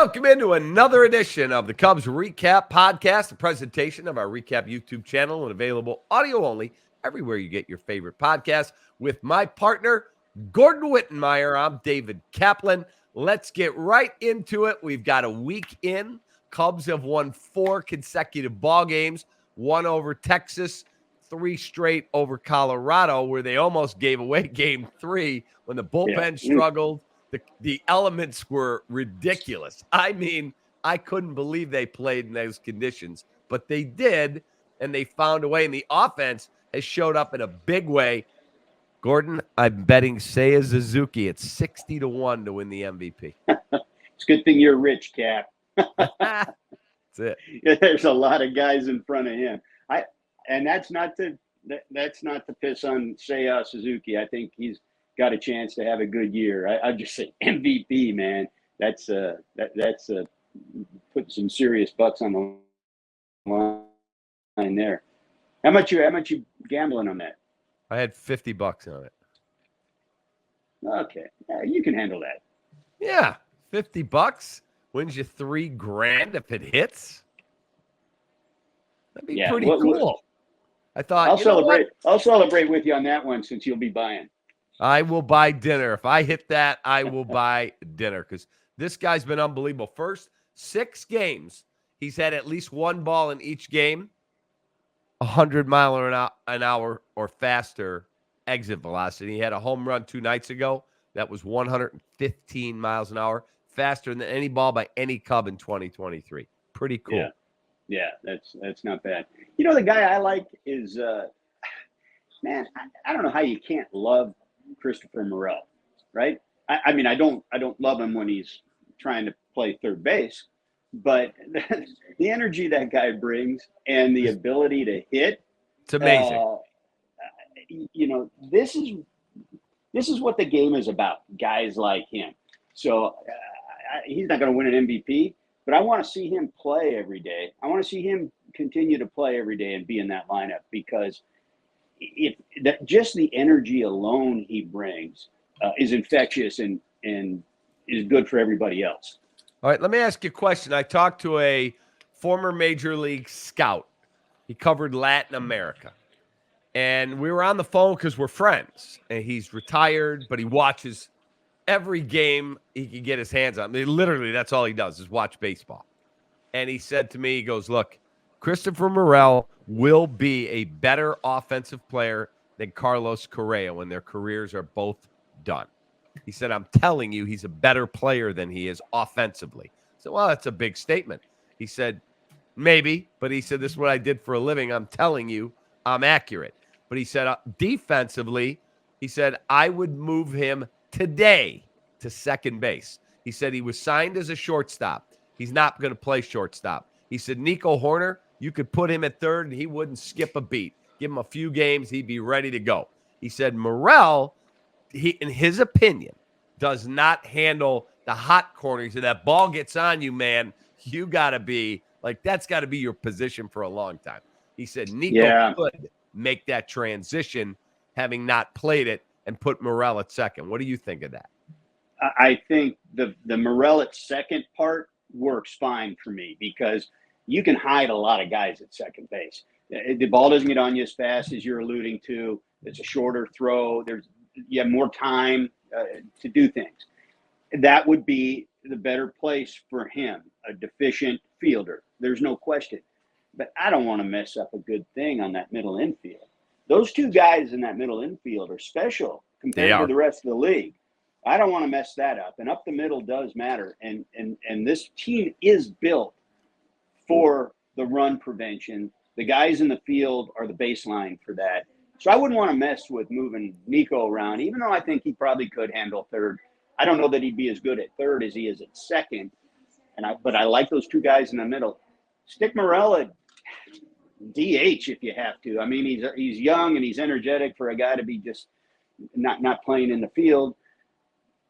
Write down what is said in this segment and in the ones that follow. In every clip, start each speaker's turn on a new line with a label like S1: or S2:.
S1: Welcome into another edition of the Cubs REKAP Podcast, a presentation of our REKAP YouTube channel and available audio only everywhere you get your favorite podcasts with my partner, Gordon Wittenmyer. I'm David Kaplan. Let's get right into it. We've got a week in. Cubs have won 4 consecutive ball games, 1 over Texas, 3 straight over Colorado, where they almost gave away game 3 when the bullpen struggled. The elements were ridiculous. I mean, I couldn't believe they played in those conditions, but they did, and they found a way, and the offense has showed up in a big way. Gordon, I'm betting Seiya Suzuki at 60-1 to win the MVP.
S2: It's a good thing you're rich, Cap.
S1: That's it.
S2: There's a lot of guys in front of him. And that's not to piss on Seiya Suzuki. I think he's got a chance to have a good year. I just say MVP, man. That's putting some serious bucks on the line there. How much you gambling on that?
S1: I had $50 on it.
S2: Okay, you can handle that.
S1: Yeah, $50 wins you $3,000 if it hits. That'd be pretty cool. I thought
S2: I'll celebrate with you on that one since you'll be buying.
S1: I will buy dinner. If I hit that, I will buy dinner because this guy's been unbelievable. First 6 games, he's had at least 1 ball in each game, 100 mile an hour or faster exit velocity. He had a home run 2 nights ago. That was 115 miles an hour, faster than any ball by any Cub in 2023. Pretty cool.
S2: Yeah, that's not bad. You know, the guy I like is, man, I don't know how you can't love Christopher Morel, right? I mean, I don't love him when he's trying to play third base, but the energy that guy brings and the ability to hit,
S1: it's amazing.
S2: You know, this is what the game is about. Guys like him. So he's not going to win an MVP, but I want to see him play every day. I want to see him continue to play every day and be in that lineup because just the energy alone he brings is infectious and is good for everybody else.
S1: All right, let me ask you a question. I talked to a former Major League scout. He covered Latin America. And we were on the phone because we're friends. And he's retired, but he watches every game he can get his hands on. I mean, literally, that's all he does is watch baseball. And he said to me, he goes, look, Christopher Morel will be a better offensive player than Carlos Correa when their careers are both done. He said, I'm telling you, he's a better player than he is offensively. I said, well, that's a big statement. He said, maybe, but he said, this is what I did for a living. I'm telling you, I'm accurate. But he said, defensively, he said, I would move him today to second base. He said he was signed as a shortstop. He's not going to play shortstop. He said, Nico Horner, you could put him at third and he wouldn't skip a beat. Give him a few games, he'd be ready to go. He said Morel, in his opinion, does not handle the hot corners. And that ball gets on you, man, you got to be, like, that's got to be your position for a long time. He said Nico could make that transition, having not played it, and put Morel at second. What do you think of that?
S2: I think the Morel at second part works fine for me because you can hide a lot of guys at second base. The ball doesn't get on you as fast as you're alluding to. It's a shorter throw. You have more time to do things. That would be the better place for him, a deficient fielder. There's no question. But I don't want to mess up a good thing on that middle infield. Those 2 guys in that middle infield are special compared to the rest of the league. I don't want to mess that up. And up the middle does matter. And this team is built for the run prevention. The guys in the field are the baseline for that. So I wouldn't want to mess with moving Nico around, even though I think he probably could handle third. I don't know that he'd be as good at third as he is at second. But I like those 2 guys in the middle. Stick Morel at DH if you have to. I mean, he's young and he's energetic for a guy to be just not playing in the field.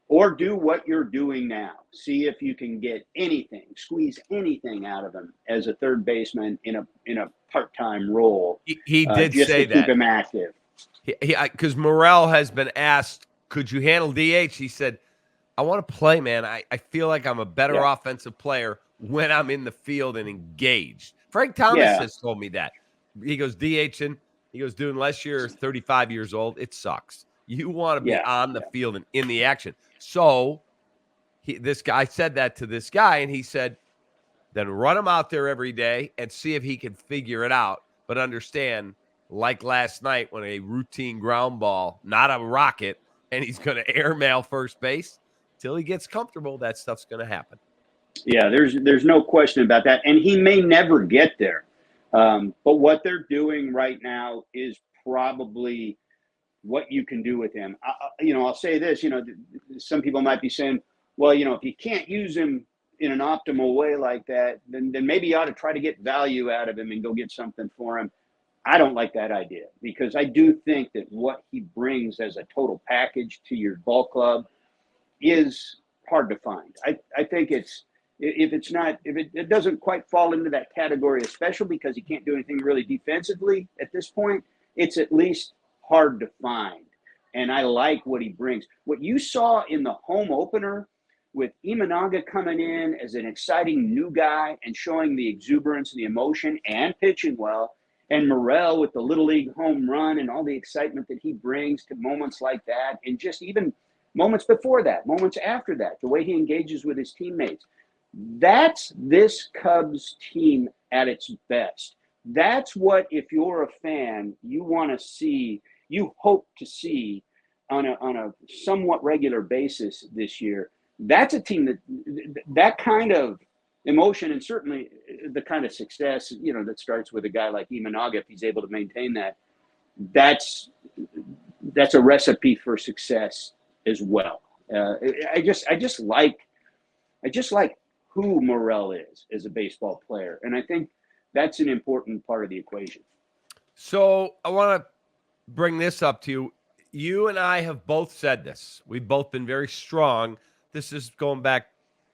S2: Or do what you're doing now. See if you can get anything, squeeze anything out of him as a third baseman in a part-time role.
S1: He did
S2: just
S1: say
S2: to
S1: that.
S2: Keep him active.
S1: Because Morel has been asked, could you handle DH? He said, I want to play, man. I feel like I'm a better
S2: Yeah.
S1: offensive player when I'm in the field and engaged. Frank Thomas
S2: Yeah.
S1: has told me that. He goes, DHing. He goes, dude, unless you're 35 years old, it sucks. You want to be
S2: Yeah.
S1: on the field and in the action. So this guy said that to this guy, and he said, then run him out there every day and see if he can figure it out. But understand, like last night when a routine ground ball, not a rocket, and he's going to airmail first base, till he gets comfortable, that stuff's going to happen.
S2: Yeah, there's no question about that. And he may never get there. But what they're doing right now is probably what you can do with him. I'll say this, some people might be saying, well, if you can't use him in an optimal way like that, then maybe you ought to try to get value out of him and go get something for him. I don't like that idea, because I do think that what he brings as a total package to your ball club is hard to find. I think if it doesn't quite fall into that category of special because he can't do anything really defensively at this point, it's at least hard to find. And I like what he brings. What you saw in the home opener with Imanaga coming in as an exciting new guy and showing the exuberance and the emotion and pitching well, and Morel with the Little League home run and all the excitement that he brings to moments like that, and just even moments before that, moments after that, the way he engages with his teammates. That's this Cubs team at its best. That's what, if you're a fan, you want to see, you hope to see on a somewhat regular basis this year. That's a team that kind of emotion, and certainly the kind of success, that starts with a guy like Imanaga, if he's able to maintain that, that's a recipe for success as well. I just like who Morel is as a baseball player, and I think that's an important part of the equation.
S1: So I want to bring this up to you. You and I have both said this. We've both been very strong. This is going back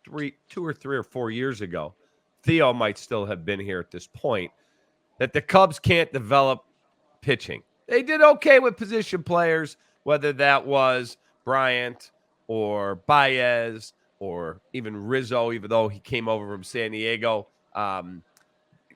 S1: 2 or 3 or 4 years ago. Theo might still have been here at this point, that the Cubs can't develop pitching. They did okay with position players, whether that was Bryant or Baez or even Rizzo, even though he came over from San Diego,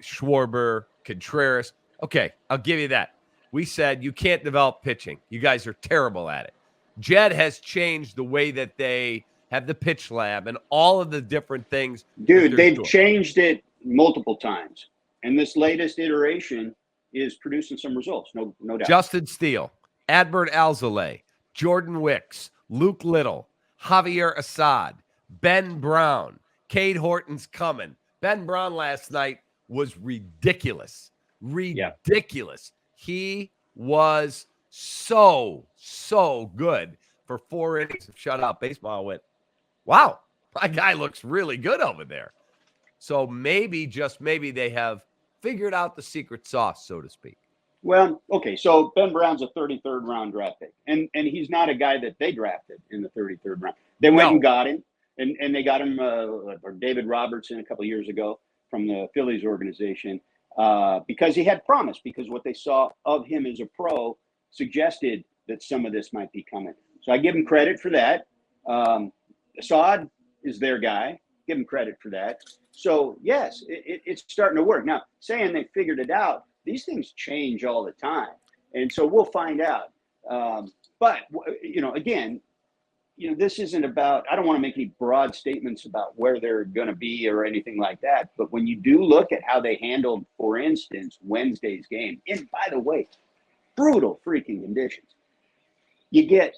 S1: Schwarber, Contreras. Okay, I'll give you that. We said you can't develop pitching. You guys are terrible at it. Jed has changed the way that they have the pitch lab and all of the different things.
S2: Dude, they've changed it multiple times. And this latest iteration is producing some results, no doubt.
S1: Justin Steele, Adbert Alzolay, Jordan Wicks, Luke Little, Javier Assad, Ben Brown, Cade Horton's coming. Ben Brown last night was ridiculous. Ridiculous. Yeah. He was so good for 4 innings of shutout baseball. I went, wow, my guy looks really good over there. So maybe, just maybe, they have figured out the secret sauce, so to speak.
S2: Well, okay, so Ben Brown's a 33rd round draft pick, and he's not a guy that they drafted in the 33rd round. They went and got him, and they got him, or David Robertson a couple of years ago from the Phillies organization, because he had promise, because what they saw of him as a pro suggested that some of this might be coming. So I give him credit for that. Assad is their guy. Give him credit for that. So, yes, it's starting to work. Now, saying they figured it out, these things change all the time. And so we'll find out. But, again, this isn't about – I don't want to make any broad statements about where they're going to be or anything like that. But when you do look at how they handled, for instance, Wednesday's game, and by the way, brutal freaking conditions, you get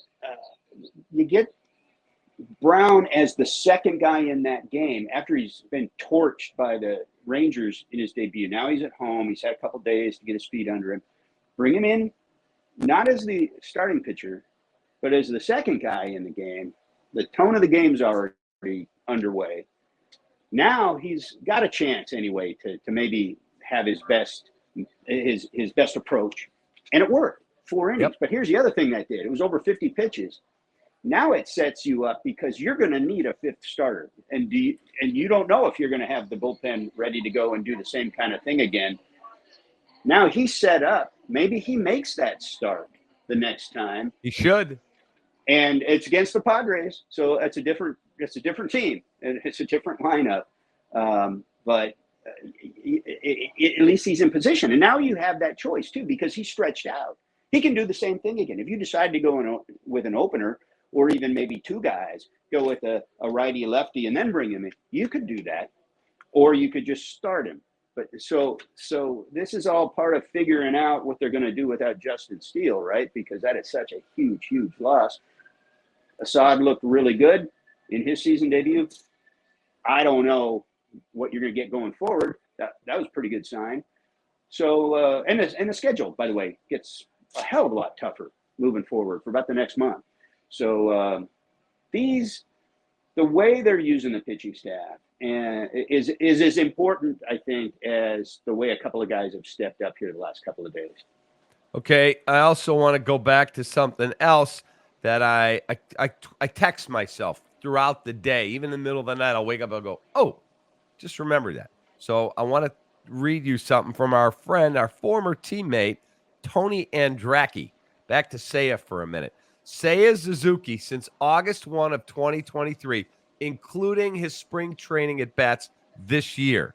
S2: Brown as the second guy in that game after he's been torched by the Rangers in his debut. Now he's at home. He's had a couple days to get his feet under him. Bring him in, not as the starting pitcher, but as the second guy in the game. The tone of the game's already underway. Now he's got a chance anyway to maybe have his best approach. And it worked. 4 innings. Yep. But here's the other thing that did. It was over 50 pitches. Now it sets you up because you're going to need a fifth starter. And you don't know if you're going to have the bullpen ready to go and do the same kind of thing again. Now he's set up. Maybe he makes that start the next time.
S1: He should.
S2: And it's against the Padres, so it's a different team, and it's a different lineup. But at least he's in position, and now you have that choice too because he's stretched out. He can do the same thing again if you decide to go with an opener, or even maybe two guys, go with a righty lefty and then bring him in. You could do that, or you could just start him. But so this is all part of figuring out what they're going to do without Justin Steele, right? Because that is such a huge loss. Assad looked really good in his season debut. I don't know what you're going to get going forward. That was a pretty good sign. So and the schedule, by the way, gets a hell of a lot tougher moving forward for about the next month. So the way they're using the pitching staff and is as important, I think, as the way a couple of guys have stepped up here the last couple of days.
S1: Okay, I also want to go back to something else that I text myself throughout the day. Even in the middle of the night, I'll wake up and I'll go, oh, just remember that. So I want to read you something from our friend, our former teammate, Tony Andracki. Back to Seiya for a minute. Seiya Suzuki, since August 1 of 2023, including his spring training at bats this year.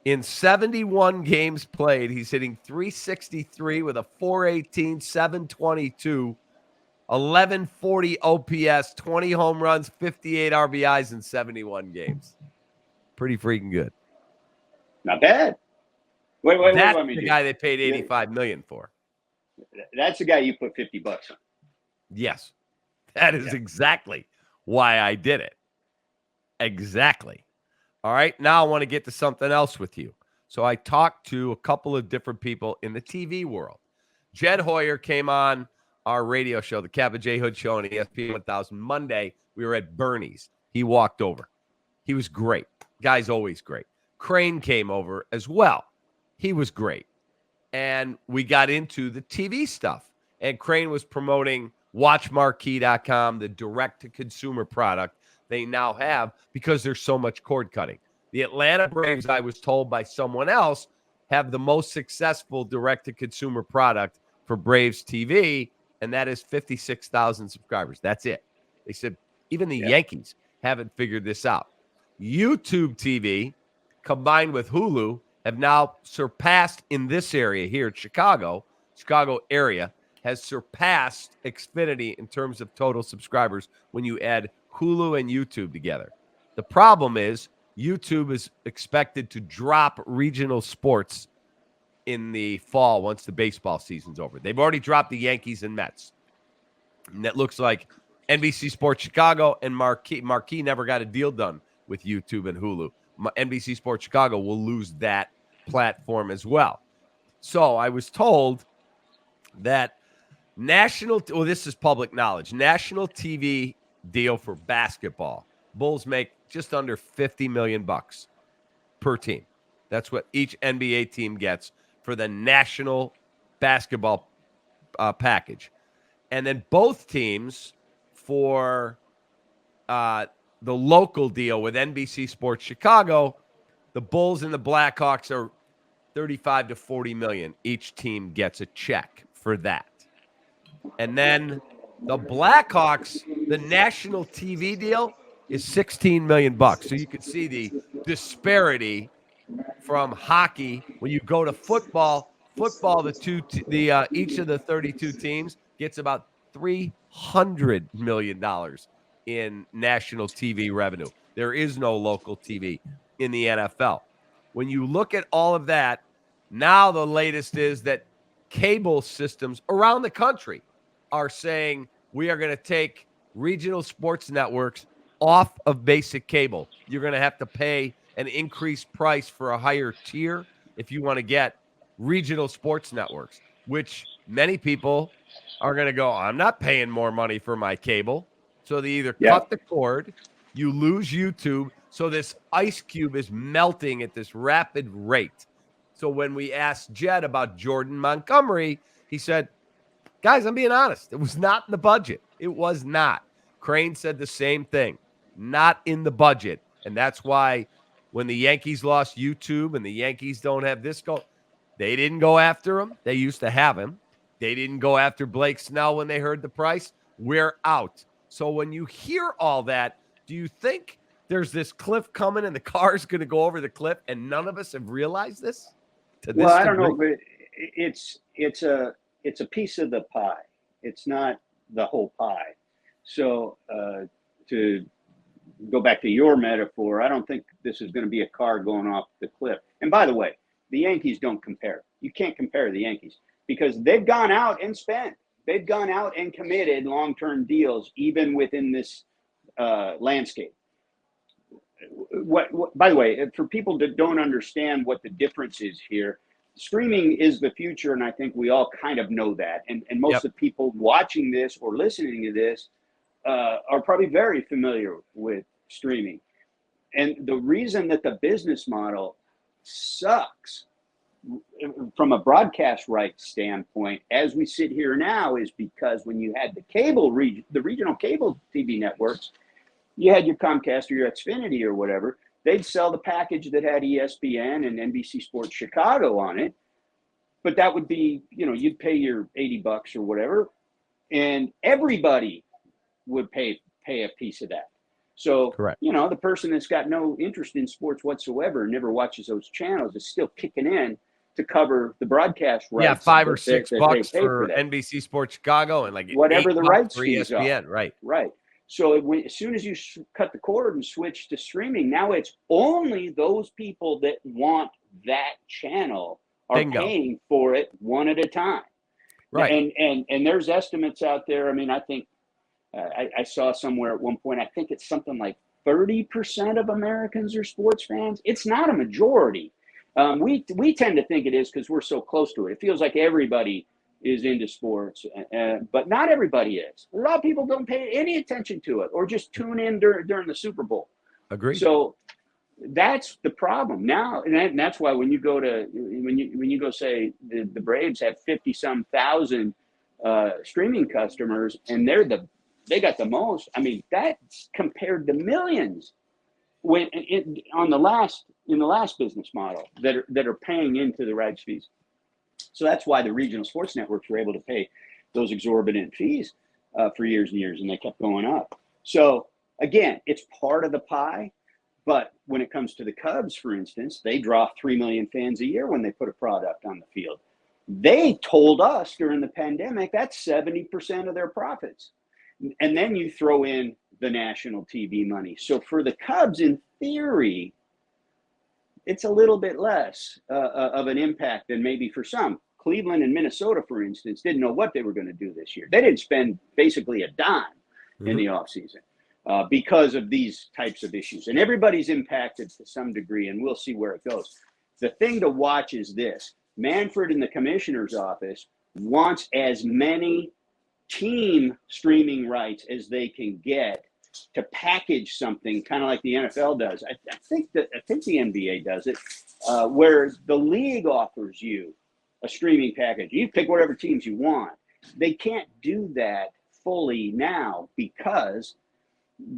S1: In 71 games played, he's hitting .363 with a .418, 722, 1140 OPS, 20 home runs, 58 RBIs in 71 games. Pretty freaking good.
S2: Not bad. Wait,
S1: that's the guy they paid $85 million for.
S2: That's the guy you put $50 on.
S1: Yes, that is exactly why I did it. Exactly. All right, now I want to get to something else with you. So I talked to a couple of different people in the TV world. Jed Hoyer came on our radio show, the Kappa J. Hood Show on ESPN 1000 Monday. We were at Bernie's. He walked over. He was great. Guy's always great. Crane came over as well. He was great. And we got into the TV stuff. And Crane was promoting WatchMarquee.com, the direct-to-consumer product they now have because there's so much cord cutting. The Atlanta Braves, I was told by someone else, have the most successful direct-to-consumer product for Braves TV, and that is 56,000 subscribers. That's it. They said even the Yankees haven't figured this out. YouTube TV, combined with Hulu, have now surpassed in this area here in Chicago area, has surpassed Xfinity in terms of total subscribers when you add Hulu and YouTube together. The problem is YouTube is expected to drop regional sports in the fall once the baseball season's over. They've already dropped the Yankees and Mets. And it looks like NBC Sports Chicago and Marquee never got a deal done with YouTube and Hulu. NBC Sports Chicago will lose that platform as well. So I was told that this is public knowledge, national TV deal for basketball. Bulls make just under $50 million per team. That's what each NBA team gets for the national basketball package. And then both teams for the local deal with NBC Sports Chicago, the Bulls and the Blackhawks are 35 to 40 million. Each team gets a check for that. And then the Blackhawks, the national TV deal is $16 million. So you can see the disparity from hockey. When you go to football, each of the 32 teams gets about $300 million in national TV revenue. There is no local TV in the NFL. When you look at all of that, now the latest is that cable systems around the country are saying we are going to take regional sports networks off of basic cable. You're going to have to pay an increased price for a higher tier if you want to get regional sports networks, which many people are going to go, I'm not paying more money for my cable. So they either cut the cord, you lose YouTube. So this ice cube is melting at this rapid rate. So when we asked Jed about Jordan Montgomery, he said, guys, I'm being honest. It was not in the budget. It was not. Crane said the same thing. Not in the budget. And that's why when the Yankees lost YouTube and the Yankees don't have this goal, they didn't go after him. They used to have him. They didn't go after Blake Snell when they heard the price. we're out. So when you hear all that, do you think there's this cliff coming and the car's going to go over the cliff and none of us have realized this to
S2: Well,
S1: this
S2: I don't
S1: degree?
S2: know, but it's a piece of the pie. It's not the whole pie. So to go back to your metaphor, I don't think this is going to be a car going off the cliff. And by the way, the Yankees don't compare. You can't compare the Yankees because they've gone out and spent. They've gone out and committed long-term deals, even within this landscape. By the way, for people that don't understand what the difference is here, streaming is the future, and I think we all kind of know that. And most of the people watching this or listening to this are probably very familiar with streaming. And the reason that the business model sucks from a broadcast rights standpoint, as we sit here now, is because when you had the regional cable TV networks, you had your Comcast or your Xfinity or whatever, they'd sell the package that had ESPN and NBC Sports Chicago on it. But that would be, you'd pay your $80 or whatever, and everybody would pay a piece of that. So,
S1: Correct.
S2: The person that's got no interest in sports whatsoever and never watches those channels is still kicking in to cover the broadcast rights.
S1: Yeah, $5 or $6 for NBC Sports Chicago and like
S2: whatever the rights
S1: for
S2: fees
S1: ESPN,
S2: are. Right. So as soon as you cut the cord and switch to streaming, now it's only those people that want that channel are paying for it one at a time.
S1: Right.
S2: And there's estimates out there. I mean, I think I saw somewhere at one point, I think it's something like 30% of Americans are sports fans. It's not a majority. We tend to think it is because we're so close to it. It feels like everybody is into sports, but not everybody is. A lot of people don't pay any attention to it or just tune in during the Super Bowl.
S1: Agreed.
S2: So that's the problem now, and that's why when you go say the Braves have 50-some thousand streaming customers, and they got the most. I mean, that's compared to millions in the last business model that are paying into the rights fees. So that's why the regional sports networks were able to pay those exorbitant fees for years and years, and they kept going up. So again, it's part of the pie. But when it comes to the Cubs, for instance, they draw 3 million fans a year when they put a product on the field. They told us during the pandemic that's 70% of their profits. And then you throw in the national TV money. So for the Cubs, in theory, it's a little bit less of an impact than maybe for some. Cleveland and Minnesota, for instance, didn't know what they were going to do this year. They didn't spend basically a dime in the offseason because of these types of issues. And everybody's impacted to some degree, and we'll see where it goes. The thing to watch is this. Manfred in the commissioner's office wants as many team streaming rights as they can get to package something kind of like the NFL does. I think the NBA does it, where the league offers you a streaming package. You pick whatever teams you want. They can't do that fully now because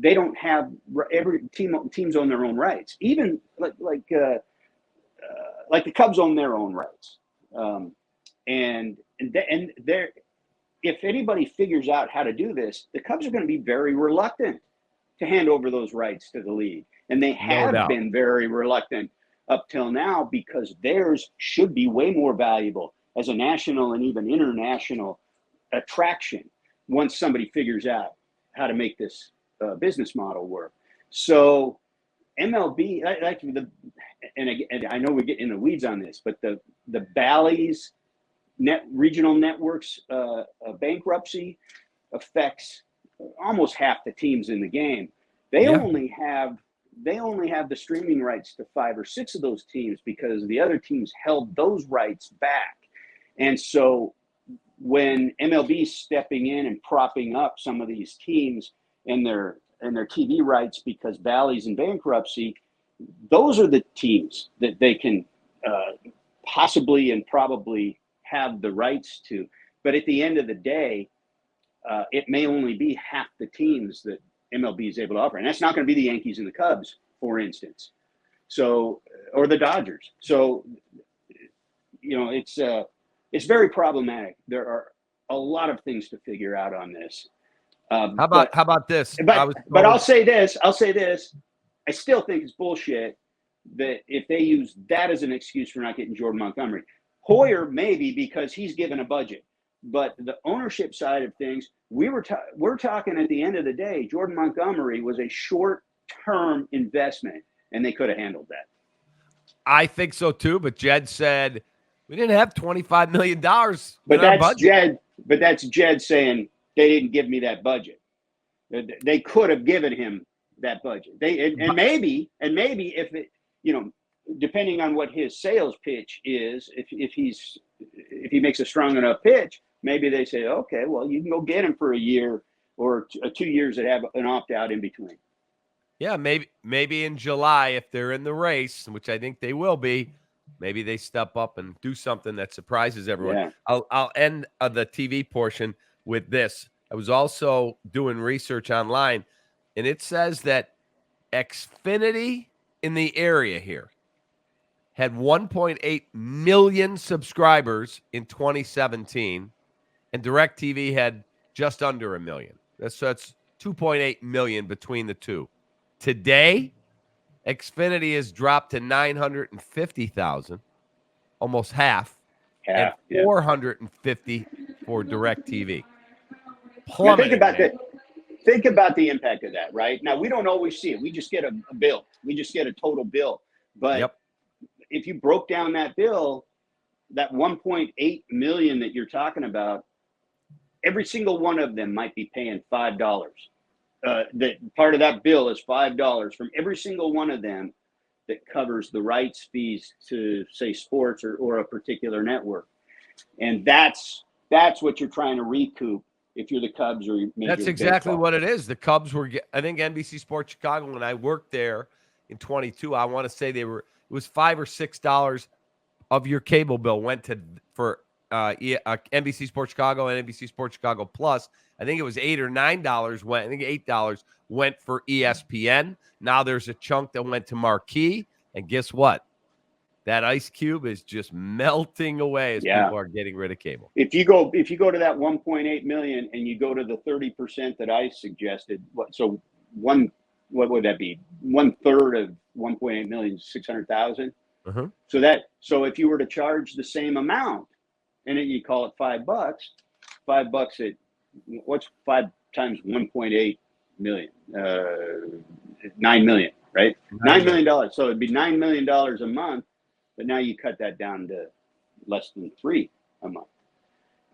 S2: they don't have every teams own their own rights. Even like the Cubs own their own rights, and they're. If anybody figures out how to do this, the Cubs are going to be very reluctant to hand over those rights to the league. And they have been very reluctant up till now because theirs should be way more valuable as a national and even international attraction once somebody figures out how to make this business model work. So MLB, and I know we get in the weeds on this, but the Bally's regional networks bankruptcy affects almost half the teams in the game. They only have the streaming rights to 5 or 6 of those teams because the other teams held those rights back. And so when MLB is stepping in and propping up some of these teams and their TV rights because Bally's in bankruptcy, those are the teams that they can possibly and probably have the rights to. But at the end of the day, it may only be half the teams that MLB is able to offer. And that's not going to be the Yankees and the Cubs, for instance. So, or the Dodgers. So, it's very problematic. There are a lot of things to figure out on this.
S1: How about this?
S2: But I'll say this. I still think it's bullshit that if they use that as an excuse for not getting Jordan Montgomery. Hoyer maybe because he's given a budget, but the ownership side of things, we're talking at the end of the day, Jordan Montgomery was a short-term investment, and they could have handled that.
S1: I think so too, but Jed said we didn't have $25 million in
S2: our
S1: budget.
S2: But that's Jed saying they didn't give me that budget. They could have given him that budget. And maybe if it, depending on what his sales pitch is, if he makes a strong enough pitch, maybe they say, okay, well, you can go get him for a year or 2 years that have an opt-out in between.
S1: Yeah, maybe in July, if they're in the race, which I think they will be, maybe they step up and do something that surprises everyone.
S2: Yeah.
S1: I'll end the TV portion with this. I was also doing research online, and it says that Xfinity in the area here had 1.8 million subscribers in 2017, and DirecTV had just under a million. That's 2.8 million between the two. Today, Xfinity has dropped to 950,000, almost half, and 450 for DirecTV.
S2: Now think about the impact of that, right? Now, we don't always see it. We just get a bill. We just get a total bill. But if you broke down that bill, that 1.8 million that you're talking about, every single one of them might be paying $5. That part of that bill is $5 from every single one of them that covers the rights fees to, say, sports or a particular network. And that's what you're trying to recoup if you're the Cubs or Major
S1: That's exactly
S2: Baseball.
S1: what it is. The Cubs were, I think NBC Sports Chicago, when I worked there in 22, I want to say it was $5 or $6 of your cable bill went for NBC Sports Chicago and NBC Sports Chicago Plus. I think it was $8 or $9 went. I think $8 went for ESPN. Now there's a chunk that went to Marquee, and guess what? That ice cube is just melting away as people are getting rid of cable.
S2: If you go to that 1.8 million and you go to the 30% that I suggested, what would that be? 1/3 of 1.8 million, 600,000.
S1: Uh-huh.
S2: So if you were to charge the same amount, and then you call it $5, $5 at what's 5 times 1.8 million? 9 million, right? $9 million. So it'd be $9 million a month. But now you cut that down to less than 3 a month.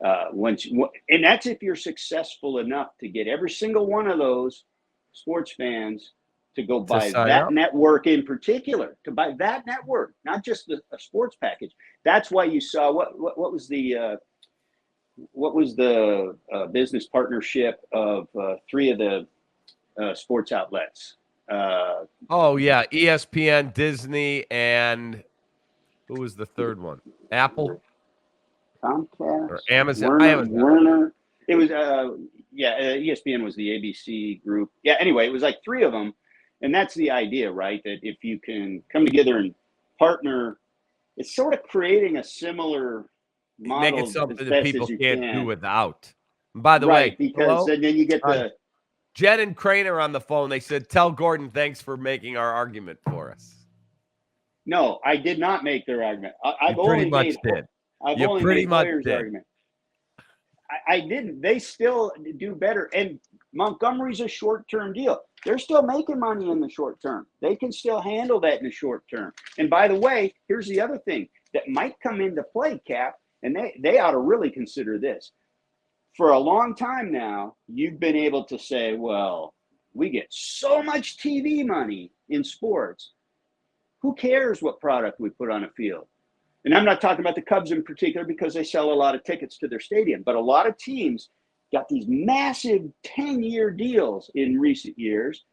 S2: And that's if you're successful enough to get every single one of those sports fans to go buy that network in particular, to buy that network, not just a sports package. That's why you saw what was the business partnership of 3 of the sports outlets.
S1: ESPN, Disney, and who was the third one? Apple,
S2: Comcast,
S1: or Amazon.
S2: Werner. It was ESPN was the ABC group. Yeah. Anyway, it was like 3 of them, and that's the idea, right? That if you can come together and partner, it's sort of creating a similar model.
S1: Make it something that people can't do without. And by the way,
S2: because then you get the
S1: Jed and Crane are on the phone. They said, "Tell Gordon thanks for making our argument for us."
S2: No, I did not make their argument. I've
S1: you
S2: only
S1: pretty
S2: made Hoyer's argument. I didn't. They still do better. And Montgomery's a short-term deal. They're still making money in the short term. They can still handle that in the short term. And by the way, here's the other thing that might come into play, Cap, and they ought to really consider this. For a long time now, you've been able to say, well, we get so much TV money in sports. Who cares what product we put on a field? And I'm not talking about the Cubs in particular because they sell a lot of tickets to their stadium, but a lot of teams got these massive 10-year deals in recent years.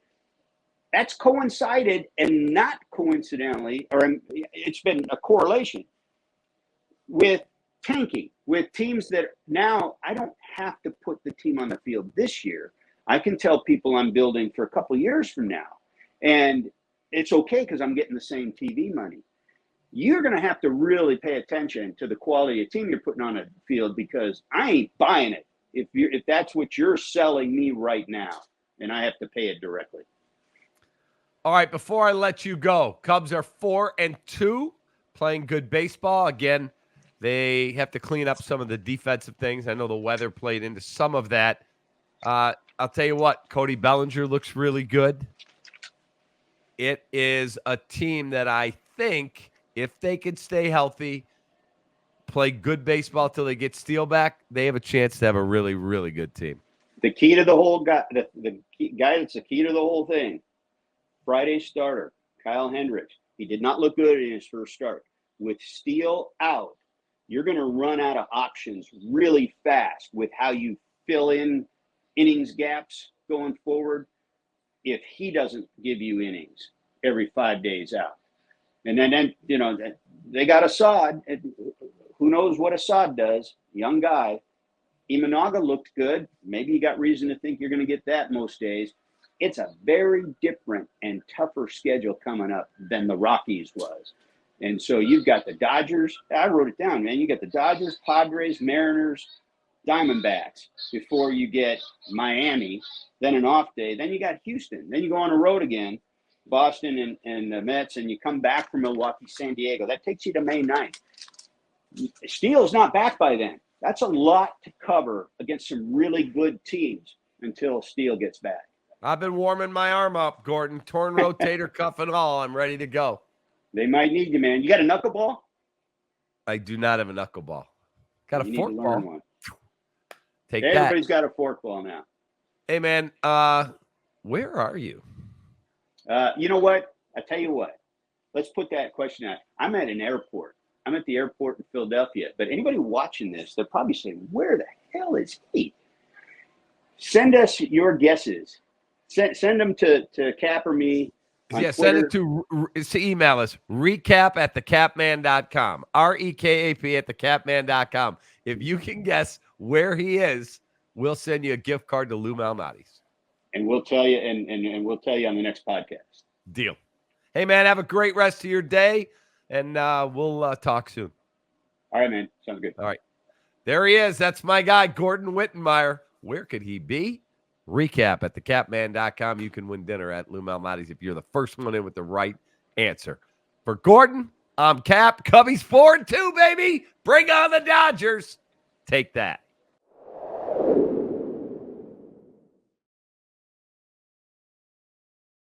S2: That's coincided, and not coincidentally, or it's been a correlation with tanking, with teams that now I don't have to put the team on the field this year. I can tell people I'm building for a couple of years from now. And it's okay because I'm getting the same TV money. You're going to have to really pay attention to the quality of team you're putting on a field because I ain't buying it if that's what you're selling me right now, and I have to pay it directly.
S1: All right, before I let you go, Cubs are 4-2, playing good baseball. Again, they have to clean up some of the defensive things. I know the weather played into some of that. I'll tell you what, Cody Bellinger looks really good. It is a team that I think, if they can stay healthy, play good baseball till they get Steele back, they have a chance to have a really, really good team.
S2: The key to the whole guy, the guy that's the key to the whole thing, Friday starter, Kyle Hendricks. He did not look good in his first start. With Steele out, you're going to run out of options really fast with how you fill in innings gaps going forward if he doesn't give you innings every 5 days out. And then they got Assad. Who knows what Assad does? Young guy. Imanaga looked good. Maybe you got reason to think you're going to get that most days. It's a very different and tougher schedule coming up than the Rockies was. And so you've got the Dodgers. I wrote it down, man. You got the Dodgers, Padres, Mariners, Diamondbacks before you get Miami, then an off day. Then you got Houston. Then you go on the road again, Boston and the Mets, and you come back from Milwaukee, San Diego. That takes you to May 9th. Steele's not back by then. That's a lot to cover against some really good teams until Steele gets back.
S1: I've been warming my arm up, Gordon. Torn rotator cuff and all. I'm ready to go.
S2: They might need you, man. You got a knuckleball?
S1: I do not have a knuckleball. Got a
S2: fork
S1: forkball.
S2: One.
S1: Take
S2: Everybody's
S1: that.
S2: got a forkball now.
S1: Hey, man, where are you?
S2: You know what? I tell you what. Let's put that question out. I'm at an airport. I'm at the airport in Philadelphia. But anybody watching this, they're probably saying, where the hell is he? Send us your guesses. Send them to Cap or me.
S1: Yeah,
S2: Twitter.
S1: send it to email us, recap@thecapman.com, REKAP@thecapman.com. If you can guess where he is, we'll send you a gift card to Lou Malnati's.
S2: And we'll tell you, and we'll tell you on the next podcast.
S1: Deal. Hey, man, have a great rest of your day, and we'll talk soon.
S2: All right, man. Sounds good.
S1: All right. There he is. That's my guy, Gordon Wittenmyer. Where could he be? Recap@thecapman.com. You can win dinner at Lou Malnati's if you're the first one in with the right answer. For Gordon, I'm Cap. Cubbies 4-2, baby. Bring on the Dodgers. Take that.